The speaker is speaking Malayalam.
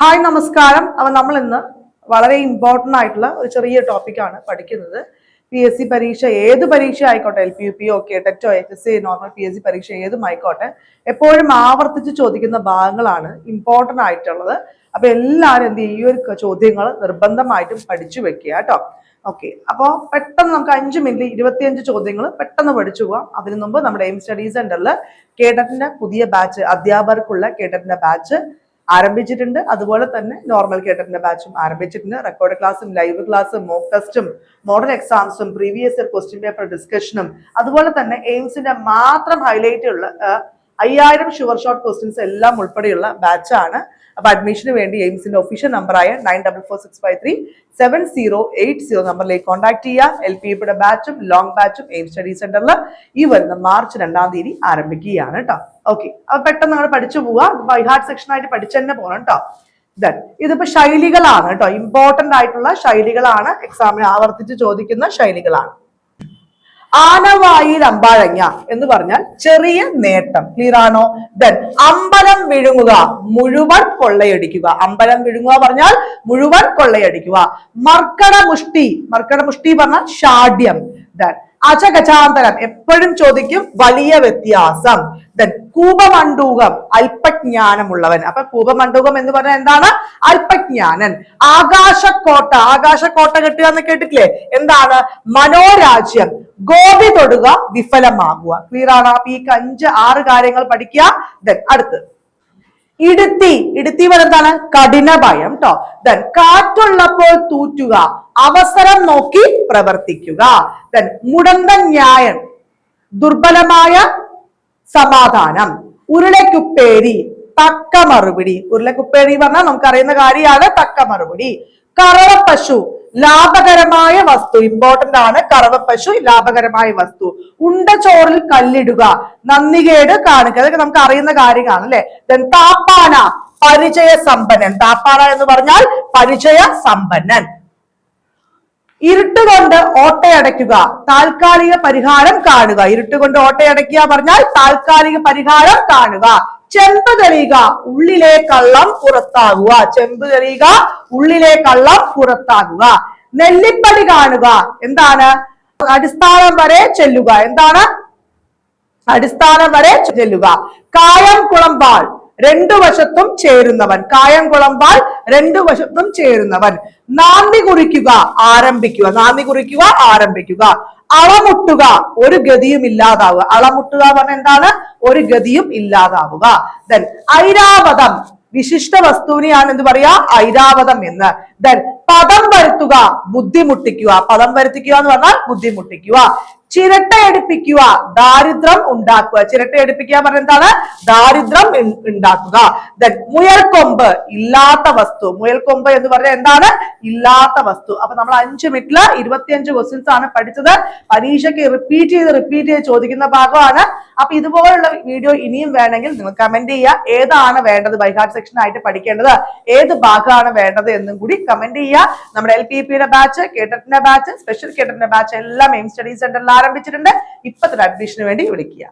ഹായ് നമസ്കാരം. അപ്പോൾ നമ്മൾ ഇന്ന് വളരെ ഇമ്പോർട്ടൻ്റ് ആയിട്ടുള്ള ഒരു ചെറിയ ടോപ്പിക്കാണ് പഠിക്കുന്നത്. PSC പരീക്ഷ ഏത് പരീക്ഷ ആയിക്കോട്ടെ, LP, UP, കേട്ടറ്റോ, HSC, normal PSC പരീക്ഷ ഏതും ആയിക്കോട്ടെ, എപ്പോഴും ആവർത്തിച്ച് ചോദിക്കുന്ന ഭാഗങ്ങളാണ് ഇമ്പോർട്ടൻ്റ് ആയിട്ടുള്ളത്. അപ്പൊ എല്ലാവരും എന്ത് ചെയ്യും, ഈ ഒരു ചോദ്യങ്ങൾ നിർബന്ധമായിട്ടും പഠിച്ചു വെക്കുക കേട്ടോ. ഓക്കെ, അപ്പോൾ പെട്ടെന്ന് നമുക്ക് 5 മിനിറ്റിൽ 25 ചോദ്യങ്ങൾ പെട്ടെന്ന് പഠിച്ചു പോവാം. അതിനു മുമ്പ് നമ്മുടെ എയിം സ്റ്റഡി സെന്ററിൽ കേട്ടറ്റിന്റെ പുതിയ ബാച്ച്, അധ്യാപകർക്കുള്ള കേട്ടറ്റിന്റെ ബാച്ച് ആരംഭിച്ചിട്ടുണ്ട്. അതുപോലെ തന്നെ നോർമൽ കേട്ടറ്റിന്റെ ബാച്ചും ആരംഭിച്ചിട്ടുണ്ട്. റെക്കോർഡ് ക്ലാസ്സും ലൈവ് ക്ലാസ്സും മോക്ക് ടെസ്റ്റും മോഡൽ എക്സാംസും പ്രീവിയസ് ഇയർ ക്വസ്റ്റ്യൻ പേപ്പർ ഡിസ്കഷനും അതുപോലെ തന്നെ എയിംസിന്റെ മാത്രം ഹൈലൈറ്റ് ഉള്ള 5000 ഷുവർ ഷോർട്ട് ക്വസ്റ്റ്യൻസ് എല്ലാം ഉൾപ്പെടെയുള്ള ബാച്ചാണ്. അപ്പൊ അഡ്മിഷന് വേണ്ടി എയിംസിന്റെ ഒഫീഷ്യൽ നമ്പറായ 9446537080 നമ്പറിലേക്ക് കോൺടാക്ട് ചെയ്യുക. LP ബാച്ചും ലോങ് ബാച്ചും എയിം സ്റ്റഡി സെന്ററിൽ ഈ വരുന്ന മാർച്ച് 2-ാം തീയതി ആരംഭിക്കുകയാണ് കേട്ടോ. ഓക്കെ, അപ്പൊ പെട്ടെന്ന് നമ്മൾ പഠിച്ചു പോവുക. ബൈ ഹാർട്ട് സെക്ഷൻ ആയിട്ട് പഠിച്ചു തന്നെ പോകണം കേട്ടോ. ഇതിപ്പോ ശൈലികളാണ് കേട്ടോ, ഇമ്പോർട്ടന്റ് ആയിട്ടുള്ള ശൈലികളാണ്, എക്സാമിന് ആവർത്തിച്ച് ചോദിക്കുന്ന ശൈലികളാണ്. ആനവായിൽ അമ്പാഴങ്ങ എന്ന് പറഞ്ഞാൽ ചെറിയ നേട്ടം. ക്ലിയർ ആണോ? ദെൻ അമ്പലം വിഴുങ്ങുക, മുഴുവൻ കൊള്ളയടിക്കുക. അമ്പലം വിഴുങ്ങുക പറഞ്ഞാൽ മുഴുവൻ കൊള്ളയടിക്കുക. മർക്കട മുഷ്ടി, മർക്കട മുഷ്ടി പറഞ്ഞാൽ ഷാഢ്യം. ദെൻ അജഗജാന്തരം, എപ്പോഴും ചോദിക്കും, വലിയ വ്യത്യാസം. ദെൻ കൂപമണ്ഡൂകം, അല്പജ്ഞാനമുള്ളവൻ. അപ്പൊ കൂപമണ്ഡൂകം എന്ന് പറഞ്ഞാൽ എന്താണ്? അല്പജ്ഞാനൻ. ആകാശക്കോട്ട, ആകാശക്കോട്ട കെട്ടുക എന്ന് കേട്ടിട്ടില്ലേ? എന്താണ്? മനോരാജ്യം. ഗോപി തൊടുക, വിഫലമാകുക. ക്ലിയർ ആണ്? അപ്പൊ ഈ 5-6 കാര്യങ്ങൾ പഠിക്കുക. ദെൻ അടുത്ത് ഇടുത്തി, ഇടുത്തി എന്താണ്? കഠിന ഭയം ട്ടോ. ദെൻ കാറ്റുള്ളപ്പോൾ തൂറ്റുക, അവസരം നോക്കി പ്രവർത്തിക്കുക. ദെൻ മുടന്തൻ ന്യായം, ദുർബലമായ സമാധാനം. ഉരുളക്കുപ്പേരി, തക്ക മറുപടി. ഉരുളക്കുപ്പേരി പറഞ്ഞാൽ നമുക്കറിയുന്ന കാര്യമാണ്, തക്ക മറുപടി. കറവ പശു, ലാഭകരമായ വസ്തു. ഇമ്പോർട്ടന്റ് ആണ്, കറവ പശു ലാഭകരമായ വസ്തു. ഉണ്ട ചോറിൽ കല്ലിടുക, നന്ദികേട് കാണുക. അതൊക്കെ നമുക്ക് അറിയുന്ന കാര്യമാണ് അല്ലെ. ദെൻ താപ്പാന, പരിചയ സമ്പന്നൻ. താപ്പാന എന്ന് പറഞ്ഞാൽ പരിചയ സമ്പന്നൻ. ഇരുട്ടുകൊണ്ട് ഓട്ടയടയ്ക്കുക, താൽക്കാലിക പരിഹാരം കാണുക. ഇരുട്ടുകൊണ്ട് ഓട്ടയടയ്ക്കുക പറഞ്ഞാൽ താൽക്കാലിക പരിഹാരം കാണുക. ചെമ്പ് തെളിയുക, ഉള്ളിലെ കള്ളം പുറത്താകുക. ചെമ്പ് തെളിയുക, ഉള്ളിലെ കള്ളം പുറത്താകുക. നെല്ലിപ്പടി കാണുക, എന്താണ്? അടിസ്ഥാനം വരെ ചെല്ലുക. എന്താണ്? അടിസ്ഥാനം വരെ ചെല്ലുക. കായം കുളമ്പാൾ, 2 വശത്തും ചേരുന്നവൻ. കായം കുളമ്പാൽ 2 വശത്തും ചേരുന്നവൻ. നാന്ദി കുറിക്കുക, ആരംഭിക്കുക. നാന്ദി കുറിക്കുക, ആരംഭിക്കുക. അളമുട്ടുക, ഒരു ഗതിയും ഇല്ലാതാവുക. അളമുട്ടുക പറഞ്ഞ എന്താണ്? ഒരു ഗതിയും ഇല്ലാതാവുക. ദെൻ ഐരാവതം, വിശിഷ്ട വസ്തുവിനെയാണ് എന്ത് പറയാ? ഐരാവതം എന്ന്. ദെൻ പദം വരുത്തുക, ബുദ്ധിമുട്ടിക്കുക. പദം വരുത്തിക്കുക എന്ന് പറഞ്ഞാൽ ബുദ്ധിമുട്ടിക്കുക. ചിരട്ടയടിപ്പിക്കുക, ദാരിദ്ര്യം ഉണ്ടാക്കുക. ചിരട്ടയടിപ്പിക്കുക പറഞ്ഞ എന്താണ്? ദാരിദ്ര്യം ഉണ്ടാക്കുക. ദെൻ മുയൽക്കൊമ്പ്, ഇല്ലാത്ത വസ്തു. മുയൽക്കൊമ്പ് എന്ന് പറഞ്ഞാൽ എന്താണ്? ഇല്ലാത്ത വസ്തു. അപ്പൊ നമ്മൾ 5 മിനിറ്റിൽ 25 ക്വസ്റ്റ്യൻസ് ആണ് പഠിച്ചത്. പരീക്ഷയ്ക്ക് റിപ്പീറ്റ് ചെയ്ത് ചോദിക്കുന്ന ഭാഗമാണ്. അപ്പൊ ഇതുപോലുള്ള വീഡിയോ ഇനിയും വേണമെങ്കിൽ നിങ്ങൾ കമന്റ് ചെയ്യുക. ഏതാണ് വേണ്ടത്, ബൈ ഹാർട്ട് സെക്ഷൻ ആയിട്ട് പഠിക്കേണ്ടത്, ഏത് ഭാഗമാണ് വേണ്ടത് എന്നും കൂടി കമന്റ് ചെയ്യുക. നമ്മുടെ LP ബാച്ച്, കേട്ടറ്റിന്റെ ബാച്ച്, സ്പെഷ്യൽ കേട്ടറ്റിന്റെ ബാച്ച് എല്ലാം എയിം സ്റ്റഡി സെന്ററിൽ ആരംഭിച്ചിട്ടുണ്ട്. ഇപ്പത്തെ അഡ്മിഷന് വേണ്ടി വിളിക്കുക.